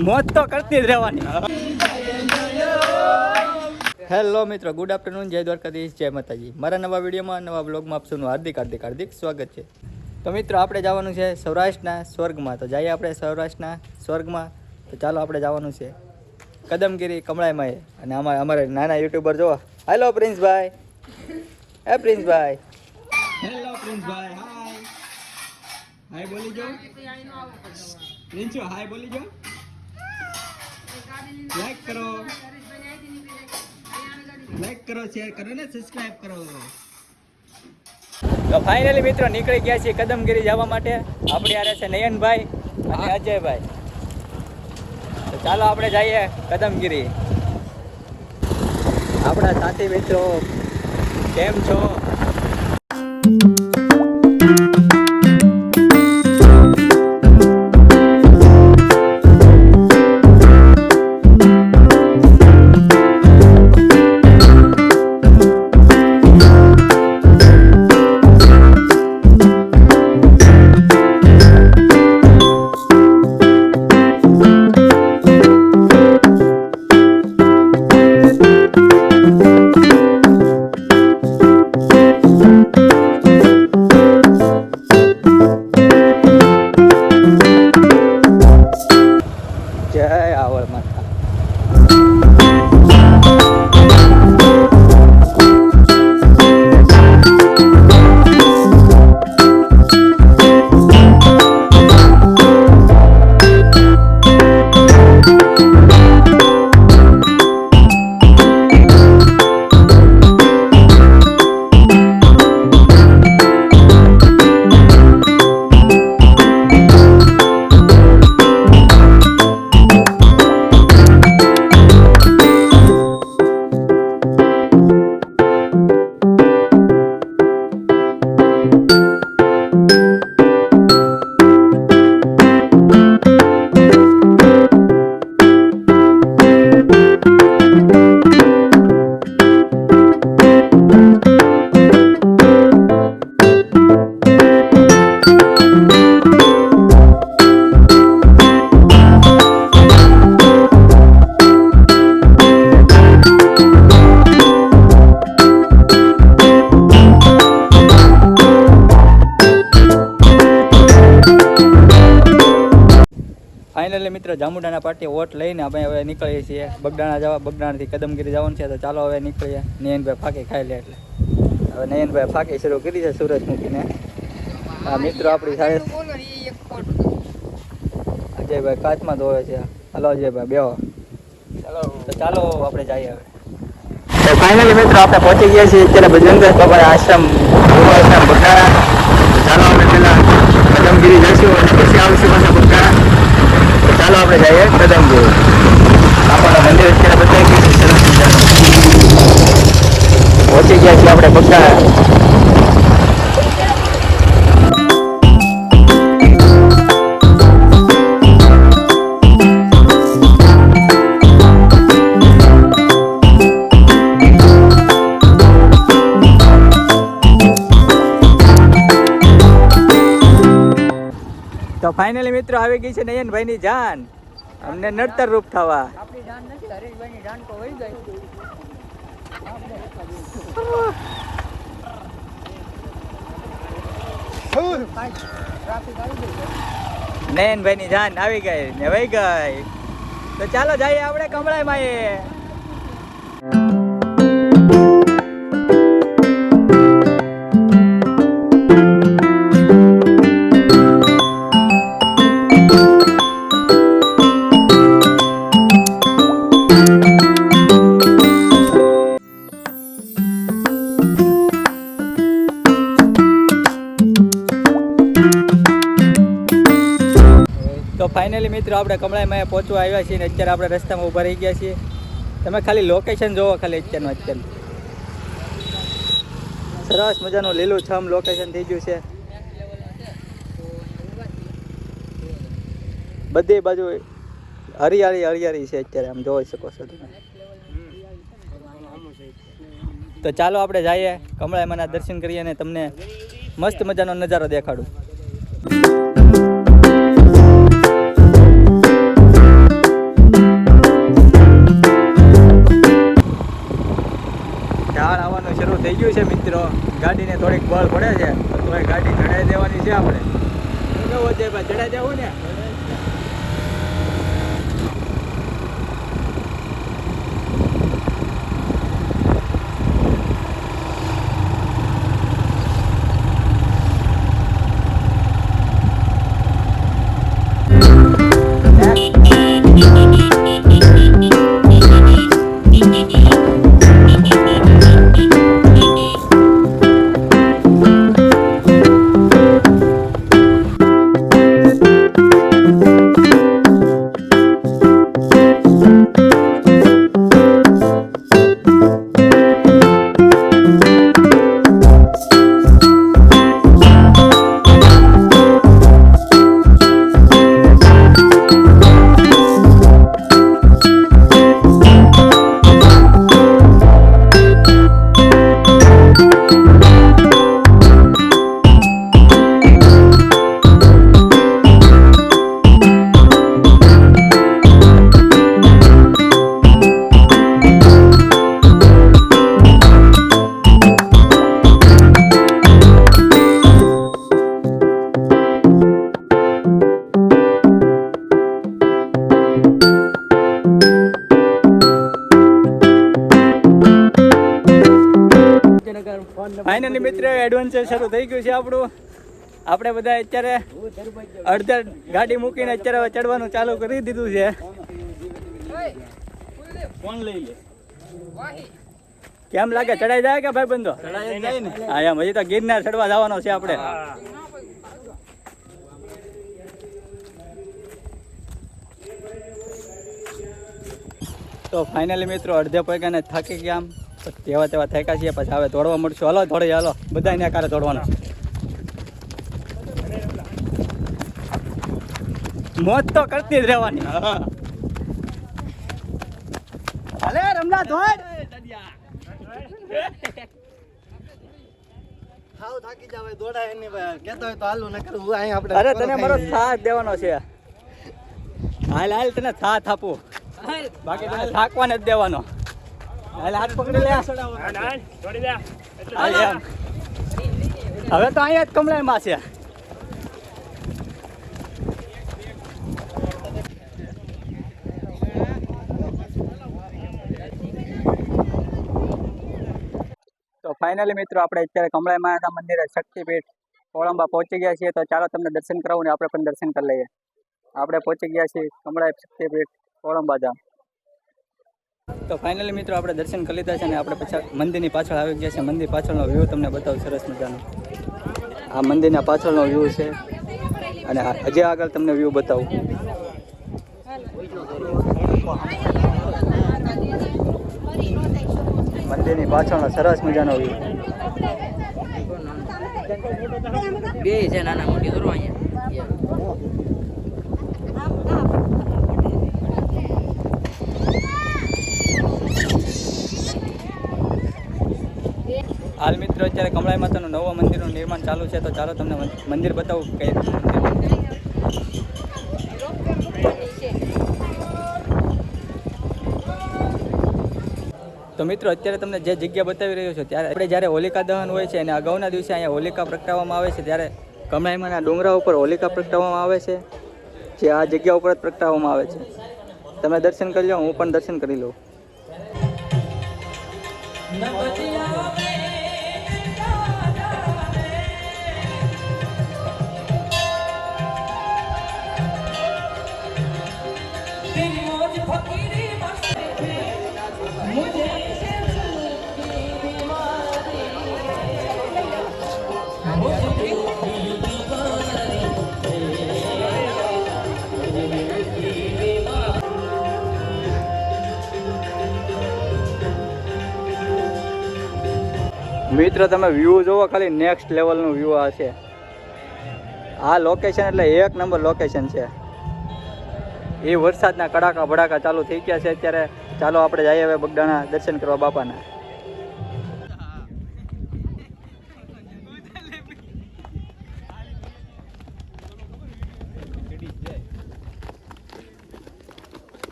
મોજ તો કરતી જ રહેવાની. હેલો મિત્રો, ગુડ આફ્ટરનૂન, જય દ્વારકાધીશ, જય માતાજી. મારા નવા વિડીયોમાં, નવા બ્લોગમાં આપ સૌનું હાર્દિક સ્વાગત છે. તો મિત્રો, આપણે જવાનું છે સૌરાષ્ટ્રના સ્વર્ગમાં. તો જઈએ આપણે સૌરાષ્ટ્રના સ્વર્ગમાં. તો ચાલો આપણે જવાનું છે કદમગીરી કમળાઈમાં. અને અમારે નાના યુટ્યુબર જોવા. હેલો પ્રિન્સભાઈ. હે પ્રિન્સભાઈ. હેલો પ્રિન્સભાઈ. હાય હાય બોલી જાઓ. પ્રિન્સો હાય બોલી જાઓ. લાઈક કરો, શેર કરો ને સબસ્ક્રાઇબ કરો. તો ફાઇનલી મિત્રો નીકળી ગયા છીએ કદમગીરી જવા માટે. આપણી આરે છે નયનભાઈ અને અજયભાઈ. તો ચાલો આપણે જઈએ કદમગીરી. આપણા સાથી મિત્રો કેમ છો? ફાઇનલી મિત્રો જામુડાના પાર્ટી ઓટ લઈને આપણે હવે નીકળીએ છીએ બગડાણા જવા. બગડાણાથી કદમગીરી જવાનું છે. તો ચાલો હવે નીકળીએ. નયનભાઈ ફાંકી ખાઈ લે એટલે હવે નયનભાઈ ફાંકી શરૂ કરી છે સુરત મૂકીને. આ મિત્રો આપણી સાથે અજયભાઈ કાચમાં ધોવે છે. હલો અજયભાઈ બેહો. તો ચાલો આપણે જઈએ હવે. તો ફાઇનલી મિત્રો આપણે પહોંચી ગયા છીએ અત્યારે બજરંગદાસ બાબા આશ્રમ બગડાણા. ચાલો આપણે પહેલાં કદમગીરી જઈશું અને પછી આવીશું પાછા બગડાણા. ચાલો આપણે જઈએ કદમગીરી. આપણા મંદિર અત્યારે બતાવી ગયું છે સરસ મજાનું. પહોંચી ગયા છીએ આપણે બગડાણા. તો ફાઇનલી મિત્રો આવી ગઈ છે નયનભાઈની જાન અમને નડતર રૂપ થવા. આપણી જાન નથી, હરેશભાઈની જાન તો વહી ગઈ. નયનભાઈની જાન આવી ગઈ ને વહી ગઈ. તો ચાલો જઈએ આપણે કમળાઈમાં. તો ફાઇનલી મિત્રો આપણે કમળાઈમાં પહોંચવા આવ્યા છીએ. અત્યારે આપણે રસ્તામાં ઊભા રહી ગયા છીએ. તમે ખાલી લોકેશન જોવો ખાલી અત્યારનું. અત્યારે સરસ મજાનું લીલુંછમ લોકેશન થઈ ગયું છે. બધી બાજુ હરિયાળી છે અત્યારે, આમ જોઈ શકો છો તમે. તો ચાલો આપણે જઈએ કમળાઈમાંના દર્શન કરીએ અને તમને મસ્ત મજાનો નજારો દેખાડું. મિત્રો ગાડીને થોડીક બળ પડે છે તો એ ગાડી ચડાવી દેવાની છે આપણે કેવું છે ભાઈ ચડાવી દેવું ને ફાઇનલી મિત્ર એડવેન્ચર શરૂ થઈ ગયું છે આપણું આપણે બધા અત્યારે અડધા ગાડી મૂકીને અત્યારે ચડવાનું ચાલુ કરી દીધું છે ફોન લઈ લે કેમ લાગે ચડાઈ જાય કે ભાઈ બંધો હા એમ હજી તો ગિરનાર ચડવા જવાનો છે આપણે તો ફાઇનલી મિત્રો અડધે પૈકાને થાકી ગયા આમ તેવા તેવા થાક્યા છીએ પછી હવે દોડવા મળશું હાલો થોડી હાલો બધા એને કારે દોડવાના મોજ તો કરતી જ રહેવાની હાલે રમલા દોડ હાવ થાકી જાવ દોડાય એની કેતો હોય તો હાલું ન કરું હું અહીં આપણે અરે તને મારો સાથ દેવાનો છે હાલ હાલ તને સાથ આપું બાકી તને થાકવા નથી દેવાનો હાલ હાથ પકડી લે હાલ એમ હવે તો અહીંયા જ કમળાઈમાં છે તો ફાઇનલી મિત્રો આપણે અત્યારે કમળાઈ માતા મંદિરે શક્તિપીઠ કોળંબા પહોંચી ગયા છીએ તો ચાલો તમને દર્શન કરાવું ને આપણે પણ દર્શન કરી લઈએ આપણે પહોંચી ગયા છીએ કમળાઈ શક્તિપીઠ કોળંબા ધામ તો ફાઇનલી મિત્રો આપણે દર્શન કરી લીધા છે અને આપણે પછી મંદિરની પાછળ આવી ગયા છે મંદિર પાછળનો વ્યૂ તમને બતાવું સરસ મજાનો આ મંદિરના પાછળનો વ્યૂ છે અને હજી આગળ તમને વ્યૂ બતાવું મંદિરની પાછળનો સરસ મજાનો વ્યૂ બે છે નાના મોટી કરો અહીંયા હાલ મિત્રો અત્યારે કમળાઈ માતાનું નવા મંદિરનું નિર્માણ ચાલુ છે તો ચાલો તમને મંદિર બતાવું કઈ રીતનું મંદિર તો મિત્રો અત્યારે તમને જે જગ્યા બતાવી રહ્યો છું ત્યારે આપણે જ્યારે હોલિકા દહન હોય છે અને અગાઉના દિવસે અહીંયા હોલિકા પ્રગટાવવામાં આવે છે ત્યારે કમળાઈમાંના ડુંગરા ઉપર હોલિકા પ્રગટાવવામાં આવે છે જે આ જગ્યા ઉપર જ પ્રગટાવવામાં આવે છે તમે દર્શન કરી લો હું પણ દર્શન કરી લઉં મિત્રો તમે વ્યૂ જોવો ખાલી નેક્સ્ટ લેવલનું વ્યૂ આ છે આ લોકેશન એટલે એક નંબર લોકેશન છે એ વરસાદના કડાકા ભડાકા ચાલુ થઈ ગયા છે અત્યારે ચાલો આપણે જઈએ હવે બગદાણા દર્શન કરવા બાપાના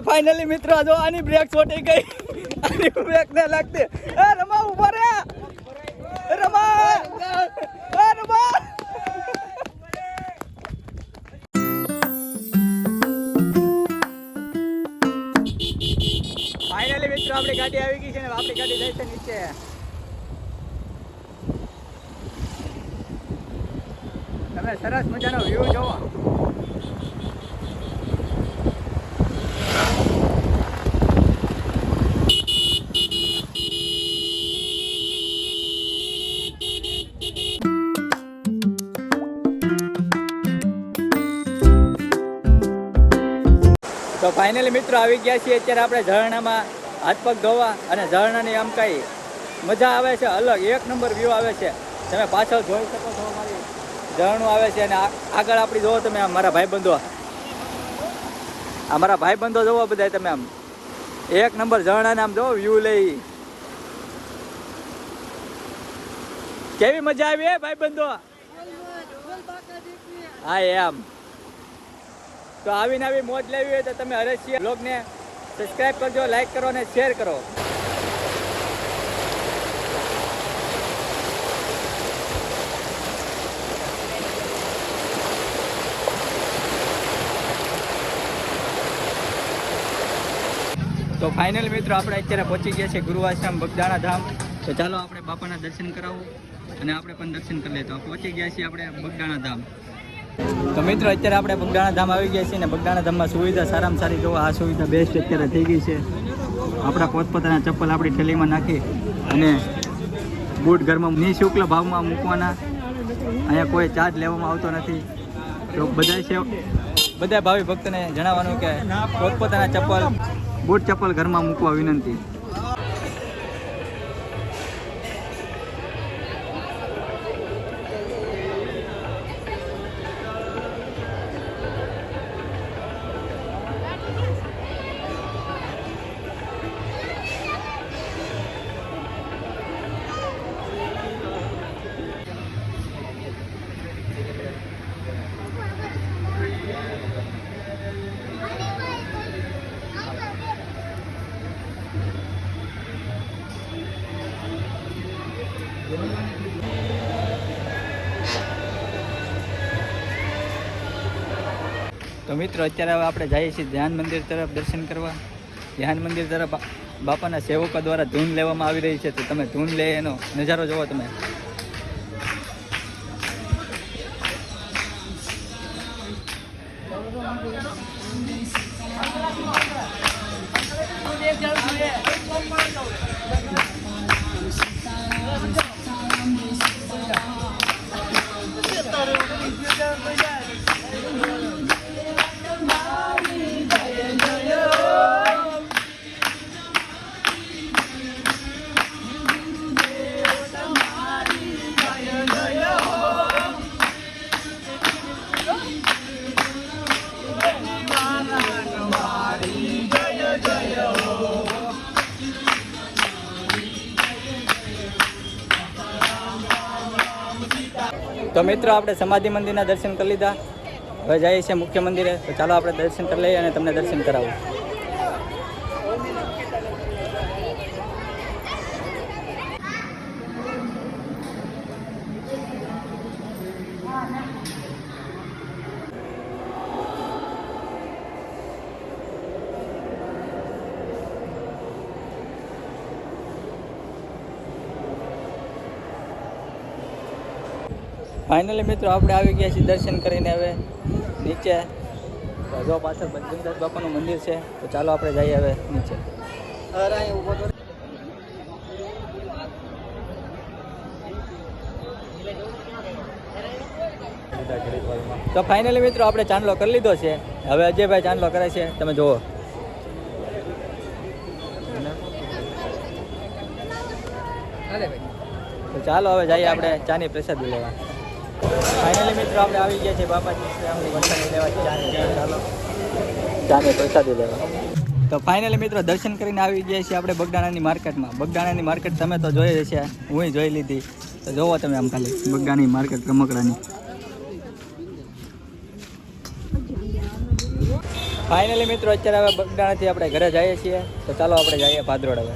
ફાઇનલી મિત્રો જો આની બ્રેક છોટી ગઈ, આની બ્રેક ને લાગતી. એ રમા ઉભા રે, રમા, એ રમા. ફાઇનલી મિત્રો આપણી ગાડી આવી ગઈ છે ને આપણી ગાડી જાય છે નીચે. તમે સરસ મજાનો વ્યૂ જોવો. તો ફાઇનલી મિત્રો આવી ગયા છીએ અત્યારે આપણે ઝરણામાં હાથ પગ ધોવા, અને ઝરણાની આમ કઈ મજા આવે છે અલગ, એક નંબર વ્યૂ આવે છે. તમે પાછળ જોઈ શકો છો અમારી ઝરણું આવે છે, અને આગળ આપણી જોવો તમે અમારા ભાઈબંધો, અમારા ભાઈબંધો જોવો બધા તમે, આમ એક નંબર ઝરણાને આમ જોવો વ્યૂ લઈ. કેવી મજા આવી હે ભાઈબંધો? હા એમ. તો આવીને આવી મોજ લેવી હોય તો તમે હરેશિયા બ્લોગને સબસ્ક્રાઇબ કરજો, લાઈક કરો અને શેર કરો. તો ફાઇનલી મિત્રો આપણે અત્યારે પહોંચી ગયા છે ગુરુ આશ્રમ બગદાણા ધામ. તો ચાલો આપણે બાપાના દર્શન કરાવું અને આપણે પણ દર્શન કરી લઈએ. તો પહોંચી ગયા છીએ આપણે બગદાણા ધામ. તો મિત્રો અત્યારે આપણે બગદાણા ધામ આવી ગયા છીએ, અને બગદાણા ધામમાં સુવિધા સારામાં સારી જોવા આ સુવિધા બેસ્ટ અત્યારે થઈ ગઈ છે. આપણા પોતપોતાના ચપ્પલ આપણી થેલીમાં નાખી અને બૂટ ઘરમાં નિઃશુલ્ક ભાવમાં મૂકવાના. અહીંયા કોઈ ચાર્જ લેવામાં આવતો નથી. તો બધા ભાવિ ભક્તોને જણાવવાનું કે પોતપોતાના ચપ્પલ બૂટ ચપ્પલ ઘરમાં મૂકવા વિનંતી. તો મિત્રો અત્યારે હવે આપણે જઈએ છીએ ધ્યાન મંદિર તરફ દર્શન કરવા. ધ્યાન મંદિર તરફ બાપાના સેવકો દ્વારા ધૂન લેવામાં આવી રહી છે. તો તમે ધૂન લે એનો નજારો જોવો તમે. તો મિત્રો આપણે સમાધિ મંદિરના દર્શન કરી લીધા. હવે જઈએ છીએ મુખ્ય મંદિરે. તો ચાલો આપણે દર્શન કરી લઈએ અને તમને દર્શન કરાવું. ફાઇનલી મિત્રો આપણે આવી ગયા છીએ દર્શન કરીને હવે નીચે. જો પાછળ બજરંગદાસ બાપાનું મંદિર છે. તો ચાલો આપણે જઈએ હવે નીચે. તો ફાઇનલી મિત્રો આપણે ચાંદલો કરી લીધો છે. હવે અજયભાઈ ચાંદલો કરે છે, તમે જુઓ. તો ચાલો હવે જઈએ આપણે ચાની પ્રસાદી લેવા. ફાઇનલી મિત્રો આપણે આવી ગયા છે બાપાજી શ્રીરામની પ્રસાદી લેવા. ચાલો ચાની પ્રસાદી લેવા. તો ફાઇનલી મિત્રો દર્શન કરીને આવી ગયા છીએ આપણે બગદાણાની માર્કેટમાં. બગદાણાની માર્કેટ તમે તો જોઈ હશે, હું જોઈ લીધી. તો જોવો તમે આમ ખાલી બગદાણાની માર્કેટ રમકડાની. ફાઇનલી મિત્રો અત્યારે હવે બગડાણાથી આપણે ઘરે જઈએ છીએ તો ચાલો આપણે જઈએ ભાદરોડ હવે.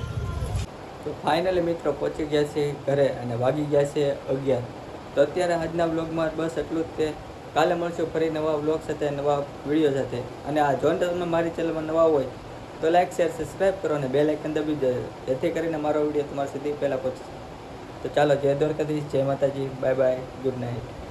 તો ફાઇનલી મિત્રો પહોંચી ગયા છીએ ઘરે અને વાગી ગયા છે 11. તો અત્યારે આજના વ્લોગમાં બસ એટલું જ તે. કાલે મળશું ફરી નવા વ્લોગ સાથે, નવા વિડીયો સાથે. અને આ જો તમે મારી ચેનલમાં નવા હોય તો લાઈક શેર સબસ્ક્રાઈબ કરો અને બેલ આઇકન દબાવી દેજો, જેથી કરીને મારો વિડીયો તમારા સુધી પહેલાં પહોંચે. તો ચાલો, જય દ્વારકાધીશ, જય માતાજી, બાય બાય, ગુડ નાઇટ.